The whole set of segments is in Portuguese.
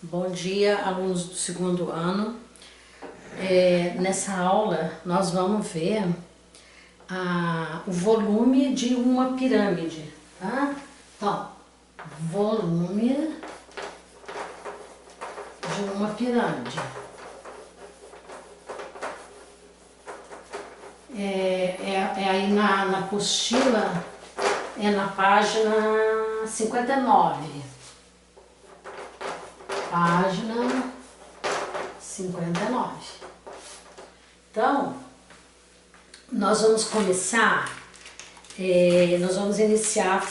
Bom dia, alunos do segundo ano. Nessa aula nós vamos ver o volume de uma pirâmide, tá? Então, volume de uma pirâmide. Aí na apostila, na página 59. Página 59. Então, nós vamos começar, nós vamos iniciar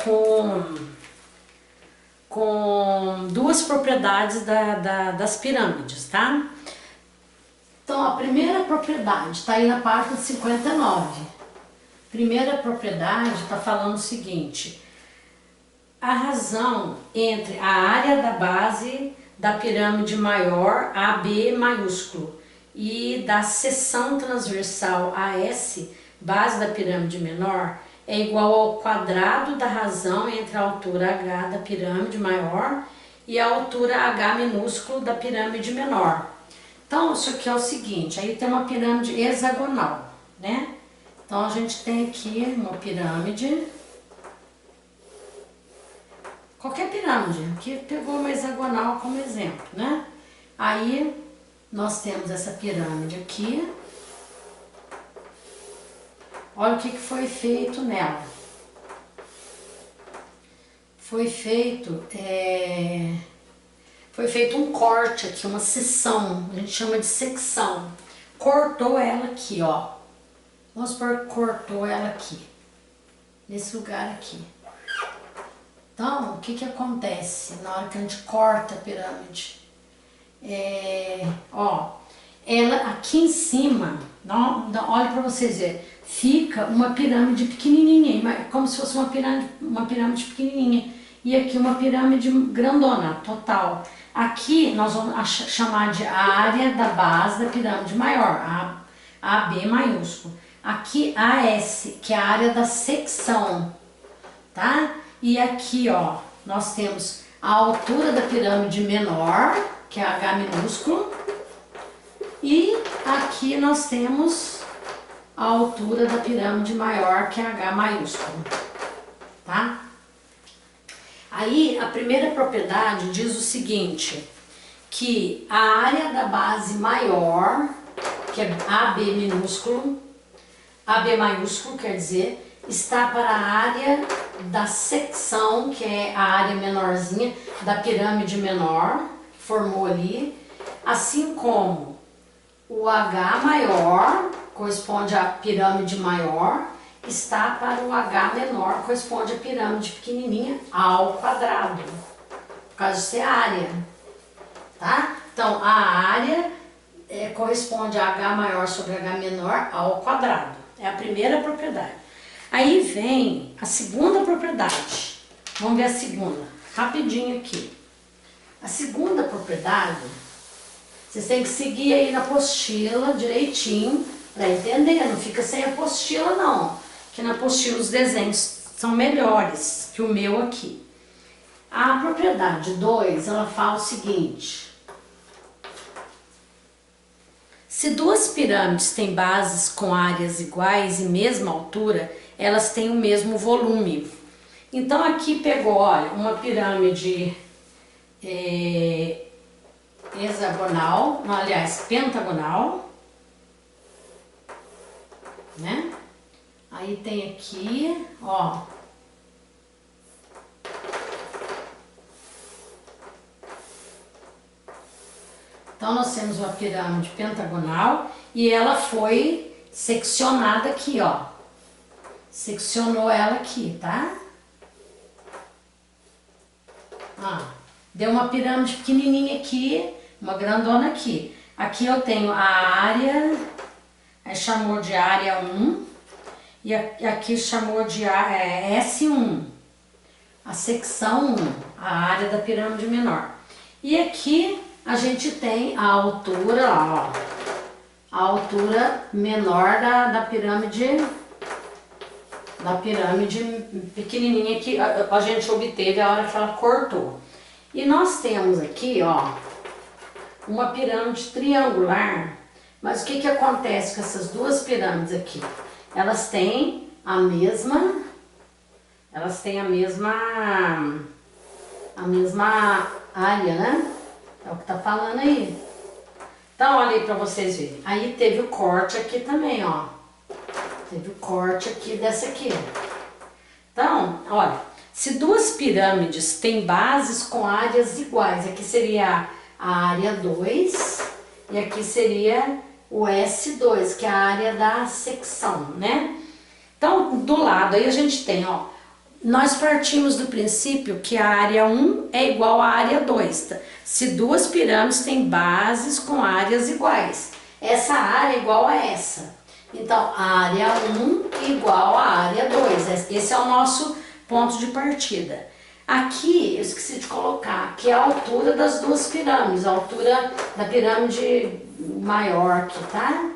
com duas propriedades das pirâmides, tá? Então, a primeira propriedade está aí na página 59. Primeira propriedade está falando o seguinte: a razão entre a área da base da pirâmide maior, AB maiúsculo, e da seção transversal AS, base da pirâmide menor, é igual ao quadrado da razão entre a altura H da pirâmide maior e a altura H minúsculo da pirâmide menor. Então, isso aqui é o seguinte, aí tem uma pirâmide hexagonal, né? Então, a gente tem aqui uma pirâmide, qualquer pirâmide, aqui pegou uma hexagonal como exemplo, né? Aí, nós temos essa pirâmide aqui. Olha o que foi feito nela. Foi feito um corte aqui, uma seção, a gente chama de secção. Cortou ela aqui, ó. Vamos supor que cortou ela aqui, nesse lugar aqui. Então, o que acontece na hora que a gente corta a pirâmide? Ela aqui em cima, olha para vocês verem, fica uma pirâmide pequenininha, como se fosse uma pirâmide pequenininha. E aqui uma pirâmide grandona, total. Aqui nós vamos chamar de área da base da pirâmide maior, AB maiúsculo. Aqui AS, que é a área da secção, tá? E aqui, ó, nós temos a altura da pirâmide menor, que é H minúsculo, e aqui nós temos a altura da pirâmide maior, que é H maiúsculo, tá? Aí, a primeira propriedade diz o seguinte, que a área da base maior, que é AB minúsculo, AB maiúsculo, quer dizer, está para a área da secção, que é a área menorzinha da pirâmide menor, que formou ali, assim como o H maior, corresponde à pirâmide maior, está para o H menor, corresponde à pirâmide pequenininha ao quadrado, por causa de ser área, tá? Então, a área corresponde a H maior sobre H menor ao quadrado, é a primeira propriedade. Aí vem a segunda propriedade, vamos ver a segunda, rapidinho aqui. A segunda propriedade, vocês têm que seguir aí na apostila direitinho para entender, não fica sem apostila não, que na apostila os desenhos são melhores que o meu aqui. A propriedade 2, ela fala o seguinte: se duas pirâmides têm bases com áreas iguais e mesma altura, elas têm o mesmo volume. Então aqui pegou, olha, uma pirâmide hexagonal, aliás, pentagonal, né? Aí tem aqui, ó, então nós temos uma pirâmide pentagonal e ela foi seccionada aqui, ó. Seccionou ela aqui, tá? Deu uma pirâmide pequenininha aqui, uma grandona aqui. Aqui eu tenho a área, aí chamou de área 1, e aqui chamou de S1, a secção 1, a área da pirâmide menor. E aqui a gente tem a altura, ó, a altura menor da pirâmide pequenininha que a gente obteve a hora que ela cortou. E nós temos aqui, ó, uma pirâmide triangular, mas o que acontece com essas duas pirâmides aqui? Elas têm a mesma área, né? É o que tá falando aí. Então, olha aí pra vocês verem. Aí teve o corte aqui também, ó. Teve o corte aqui dessa aqui. Então, olha, se duas pirâmides têm bases com áreas iguais, aqui seria a área 2 e aqui seria o S2, que é a área da secção, né? Então, do lado aí a gente tem, ó, nós partimos do princípio que a área 1 é igual à área 2, tá? Se duas pirâmides têm bases com áreas iguais. Essa área é igual a essa. Então, a área 1 igual à área 2. Esse é o nosso ponto de partida. Aqui, eu esqueci de colocar, que é a altura das duas pirâmides, a altura da pirâmide maior aqui, tá?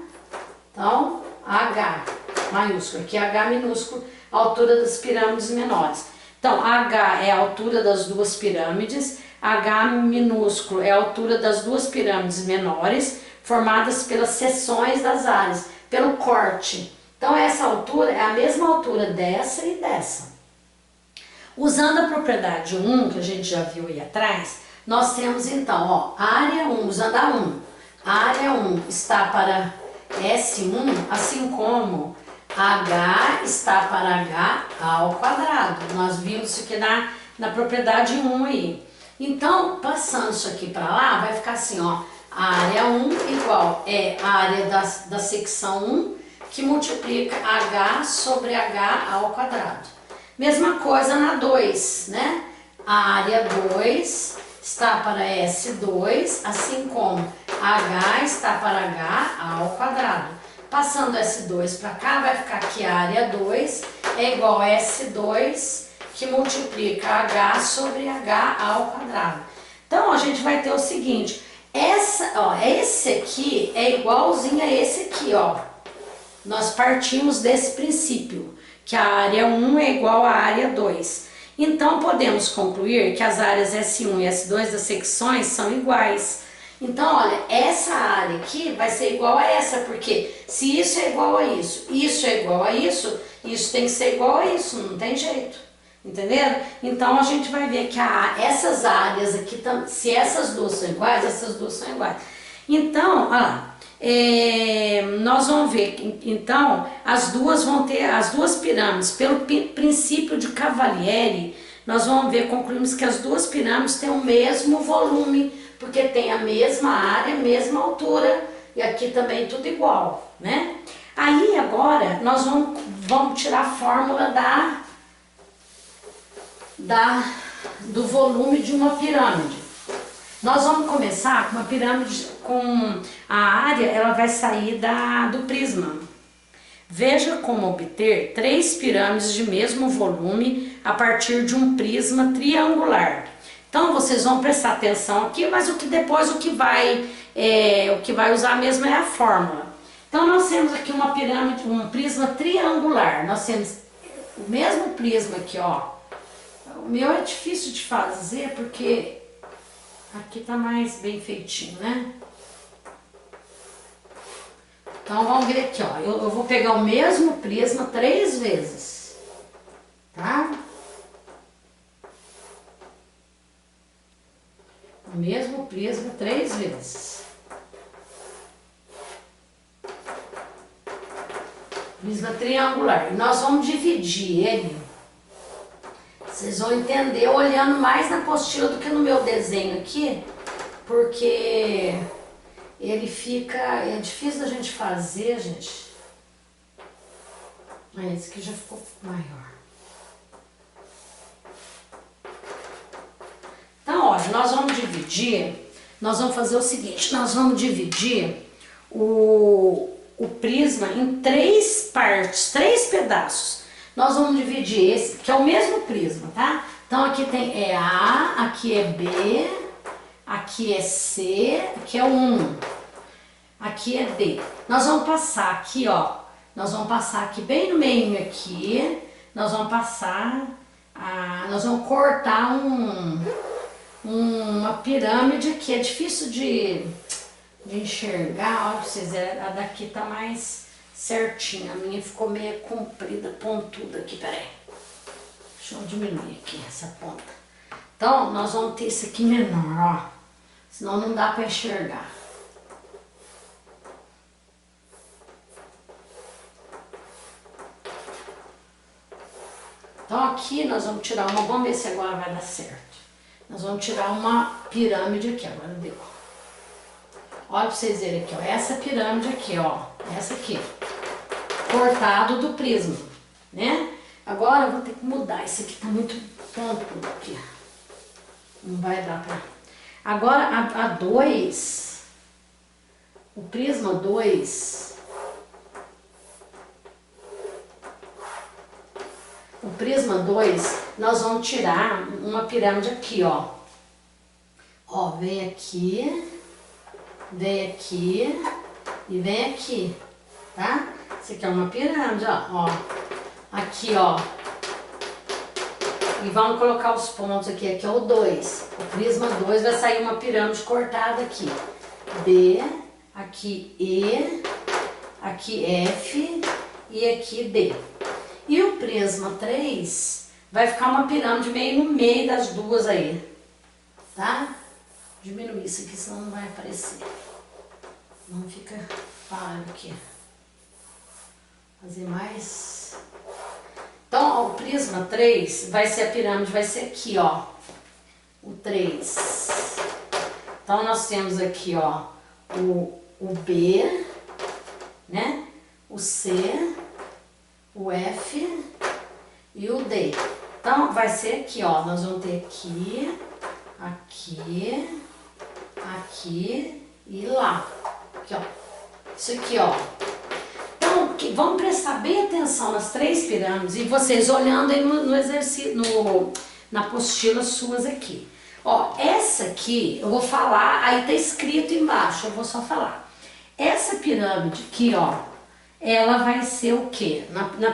Então, H maiúsculo, aqui H minúsculo, a altura das pirâmides menores. Então, H é a altura das duas pirâmides, H minúsculo é a altura das duas pirâmides menores, formadas pelas seções das áreas, pelo corte. Então, essa altura é a mesma altura dessa e dessa. Usando a propriedade 1, que a gente já viu aí atrás, nós temos então, ó, área 1, usando a 1. A área 1 está para S1, assim como H está para H ao quadrado. Nós vimos isso aqui na propriedade 1 aí. Então, passando isso aqui para lá, vai ficar assim, ó. A área 1 igual a área da secção 1, que multiplica H sobre H ao quadrado. Mesma coisa na 2, né? A área 2 está para S2, assim como H está para H ao quadrado. Passando S2 para cá, vai ficar que a área 2 é igual a S2, que multiplica H sobre H ao quadrado. Então, a gente vai ter o seguinte, esse aqui é igualzinho a esse aqui, ó. Nós partimos desse princípio, que a área 1 é igual à área 2. Então, podemos concluir que as áreas S1 e S2 das secções são iguais. Então, olha, essa área aqui vai ser igual a essa, porque se isso é igual a isso é igual a isso tem que ser igual a isso, não tem jeito. Entenderam? Então, a gente vai ver que essas áreas aqui, se essas duas são iguais, essas duas são iguais. Então, olha lá. Nós vamos ver, então, as duas pirâmides, pelo princípio de Cavalieri, nós vamos ver, concluímos que as duas pirâmides têm o mesmo volume, porque tem a mesma área, mesma altura, e aqui também tudo igual, né? Aí, agora, nós vamos tirar a fórmula do volume de uma pirâmide. Nós vamos começar com uma pirâmide com a área, ela vai sair do prisma. Veja como obter 3 pirâmides de mesmo volume a partir de um prisma triangular. Então vocês vão prestar atenção aqui, mas o que vai usar mesmo é a fórmula. Então nós temos aqui uma pirâmide, um prisma triangular. Nós temos o mesmo prisma aqui, ó. O meu é difícil de fazer porque aqui tá mais bem feitinho, né? Então vamos ver aqui, ó. Eu vou pegar o mesmo prisma 3 vezes, tá? O mesmo prisma 3 vezes. Prisma triangular. E nós vamos dividir ele. Vocês vão entender olhando mais na apostila do que no meu desenho aqui, porque ele é difícil da gente fazer, gente. Esse aqui já ficou maior. Então, olha, nós vamos fazer o seguinte, nós vamos dividir o prisma em 3 partes, 3 pedaços. Nós vamos dividir esse, que é o mesmo prisma, tá? Então aqui tem A, aqui é B, aqui é C, aqui é o 1, aqui é D. Nós vamos passar aqui, ó, nós vamos passar aqui bem no meio aqui, nós vamos cortar uma pirâmide que é difícil de enxergar. Olha pra vocês verem, a daqui tá mais certinha. A minha ficou meio comprida, pontuda aqui, peraí. Deixa eu diminuir aqui essa ponta. Então, nós vamos ter esse aqui menor, ó. Senão não dá pra enxergar. Então aqui nós vamos tirar uma, vamos ver se agora vai dar certo. Nós vamos tirar uma pirâmide aqui, agora deu. Olha pra vocês verem aqui, ó, essa pirâmide aqui, ó, essa aqui, cortado do prisma, né? Agora eu vou ter que mudar, esse aqui tá muito pontudo aqui. Não vai dar pra... Agora a 2, o prisma 2... O prisma 2, nós vamos tirar uma pirâmide aqui, ó. Ó, vem aqui e vem aqui, tá? Isso aqui é uma pirâmide, ó. Aqui, ó. E vamos colocar os pontos aqui, aqui é o 2. O prisma 2 vai sair uma pirâmide cortada aqui. D, aqui E, aqui F e aqui D. E o prisma 3 vai ficar uma pirâmide meio no meio das duas aí, tá? Diminuir isso aqui, senão não vai aparecer. Não fica parado aqui. Fazer mais. Então, ó, o prisma 3 vai ser a pirâmide, vai ser aqui, ó. O 3. Então, nós temos aqui, ó, o B, né? O C, o F e o D. Então, vai ser aqui, ó. Nós vamos ter aqui, aqui, aqui e lá. Aqui, ó. Isso aqui, ó. Então, vamos prestar bem atenção nas 3 pirâmides e vocês olhando aí no exercício, na apostila suas aqui. Ó, essa aqui, eu vou falar, aí tá escrito embaixo, eu vou só falar. Essa pirâmide aqui, ó, ela vai ser o quê? Na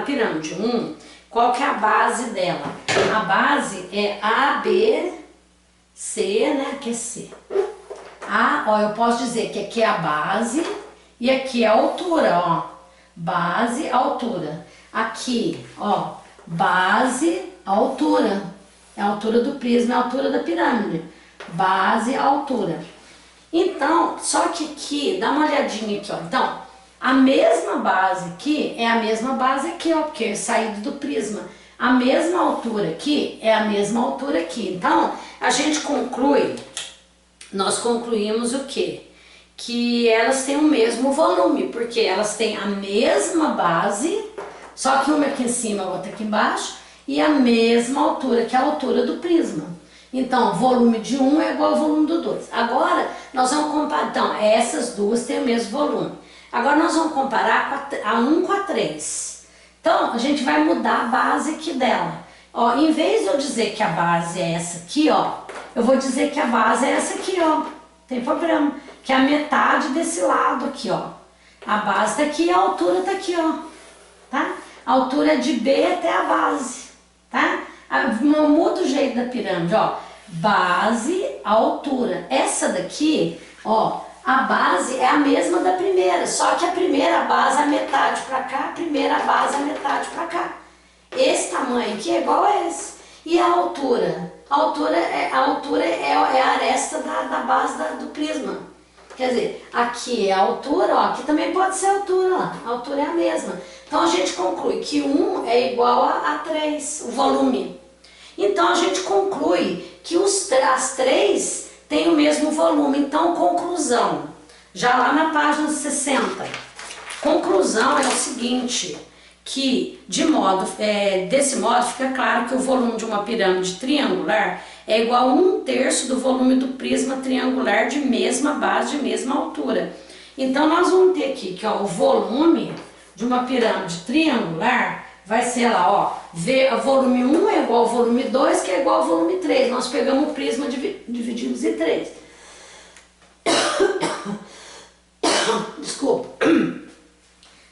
pirâmide 1, qual que é a base dela? A base é A, B, C, né? Que é C. Ó, eu posso dizer que aqui é a base e aqui é a altura, ó. Base, altura. Aqui, ó, base, altura. É a altura do prisma, é a altura da pirâmide. Base, altura. Então, só que aqui, dá uma olhadinha aqui, ó. Então, a mesma base aqui é a mesma base aqui, ó, porque é saído do prisma. A mesma altura aqui é a mesma altura aqui. Então, a gente conclui, nós concluímos o quê? Que elas têm o mesmo volume, porque elas têm a mesma base, só que uma aqui em cima, outra aqui embaixo, e a mesma altura, que é a altura do prisma. Então, o volume de um é igual ao volume do 2. Agora, nós vamos comparar, então, essas duas têm o mesmo volume. Agora nós vamos comparar a 1 com a 3. Então, a gente vai mudar a base aqui dela. Ó, em vez de eu dizer que a base é essa aqui, ó, eu vou dizer que a base é essa aqui, ó. Tem problema. Que é a metade desse lado aqui, ó. A base tá aqui e a altura tá aqui, ó. Tá? A altura é de B até a base, tá? Muda o jeito da pirâmide, ó. Base, altura. Essa daqui, ó. A base é a mesma da primeira, só que a primeira base é a metade pra cá, a primeira base é a metade pra cá. Esse tamanho aqui é igual a esse. E a altura? A altura é a aresta da base do prisma. Quer dizer, aqui é a altura, ó, aqui também pode ser a altura, ó, a altura é a mesma. Então a gente conclui que 1 é igual a 3, o volume. Então a gente conclui que as 3 tem o mesmo volume. Então, conclusão, já lá na página 60, conclusão é o seguinte, que desse modo fica claro que o volume de uma pirâmide triangular é igual a 1/3 do volume do prisma triangular de mesma base, de mesma altura. Então, nós vamos ter aqui que, ó, o volume de uma pirâmide triangular vai ser lá, ó, o volume 1 é igual ao volume 2, que é igual ao volume 3. Nós pegamos o prisma e dividimos em 3. Desculpa.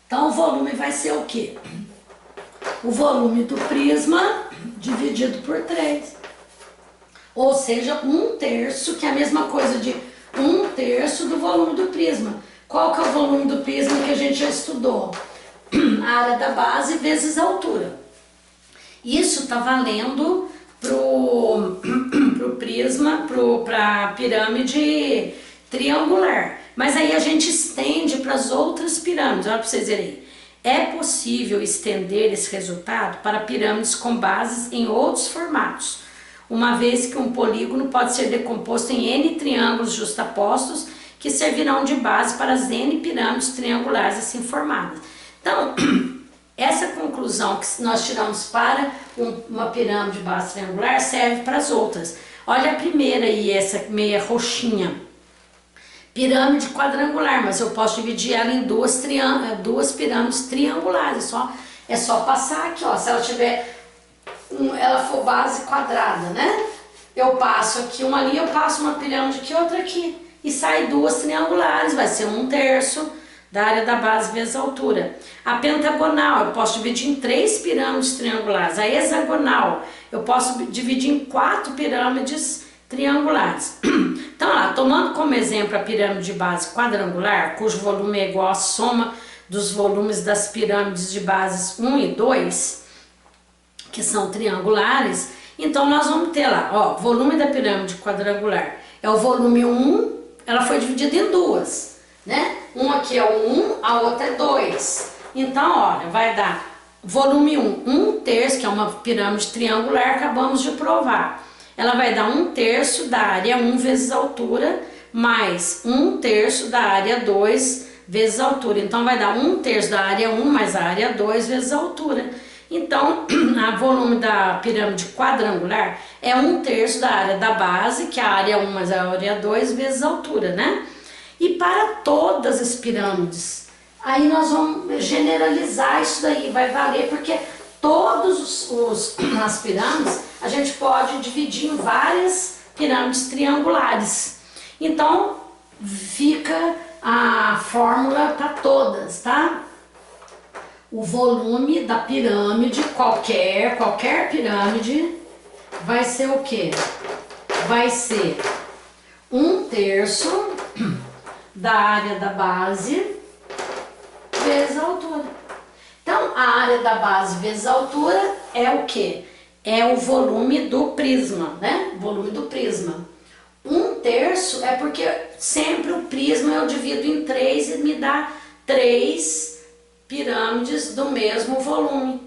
Então, o volume vai ser o quê? O volume do prisma dividido por 3. Ou seja, 1/3, que é a mesma coisa de 1/3 do volume do prisma. Qual que é o volume do prisma que a gente já estudou? A área da base vezes a altura. Isso está valendo pro prisma, para a pirâmide triangular. Mas aí a gente estende para as outras pirâmides. Olha para vocês verem aí. É possível estender esse resultado para pirâmides com bases em outros formatos, uma vez que um polígono pode ser decomposto em N triângulos justapostos que servirão de base para as N pirâmides triangulares assim formadas. Então, essa conclusão que nós tiramos para uma pirâmide de base triangular serve para as outras. Olha a primeira aí, essa meia roxinha. Pirâmide quadrangular, mas eu posso dividir ela em duas pirâmides triangulares. É só passar aqui, ó. Se ela tiver, ela for base quadrada, né? Eu passo aqui uma linha, eu passo uma pirâmide aqui, outra aqui. E sai duas triangulares, vai ser 1/3 da área da base vezes a altura. A pentagonal, eu posso dividir em 3 pirâmides triangulares. A hexagonal, eu posso dividir em 4 pirâmides triangulares. Então, lá, tomando como exemplo a pirâmide de base quadrangular, cujo volume é igual à soma dos volumes das pirâmides de bases 1 e 2, que são triangulares, então nós vamos ter lá, ó, volume da pirâmide quadrangular é o volume 1, ela foi dividida em duas, né? Um aqui é o 1, a outra é 2. Então, olha, vai dar volume 1, 1/3, que é uma pirâmide triangular, acabamos de provar. Ela vai dar 1/3 da área 1 vezes a altura, mais 1/3 da área 2 vezes a altura. Então, vai dar 1/3 da área 1 mais a área 2 vezes a altura. Então, o volume da pirâmide quadrangular é 1/3 da área da base, que é a área 1 mais a área 2 vezes a altura, né? E para todas as pirâmides, aí nós vamos generalizar isso daí, vai valer, porque todas as pirâmides a gente pode dividir em várias pirâmides triangulares. Então, fica a fórmula para todas, tá? O volume da pirâmide, qualquer pirâmide, vai ser o quê? Vai ser 1/3 da área da base vezes a altura. Então, a área da base vezes a altura é o quê? É o volume do prisma, né? Volume do prisma. 1/3 é porque sempre o prisma eu divido em 3 e me dá 3 pirâmides do mesmo volume,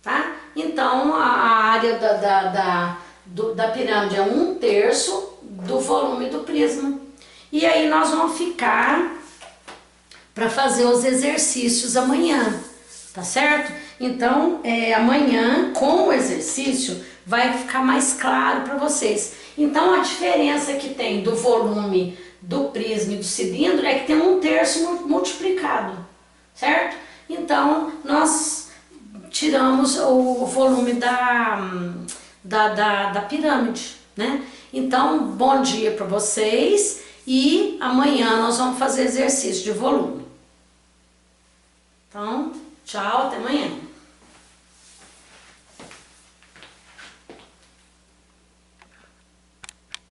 tá? Então, a área da pirâmide é 1/3 do volume do prisma. E aí nós vamos ficar para fazer os exercícios amanhã, tá certo? Então, amanhã, com o exercício, vai ficar mais claro para vocês. Então, a diferença que tem do volume do prisma e do cilindro é que tem 1/3 multiplicado, certo? Então, nós tiramos o volume da pirâmide, né? Então, bom dia para vocês e amanhã nós vamos fazer exercício de volume. Então, tchau, até amanhã.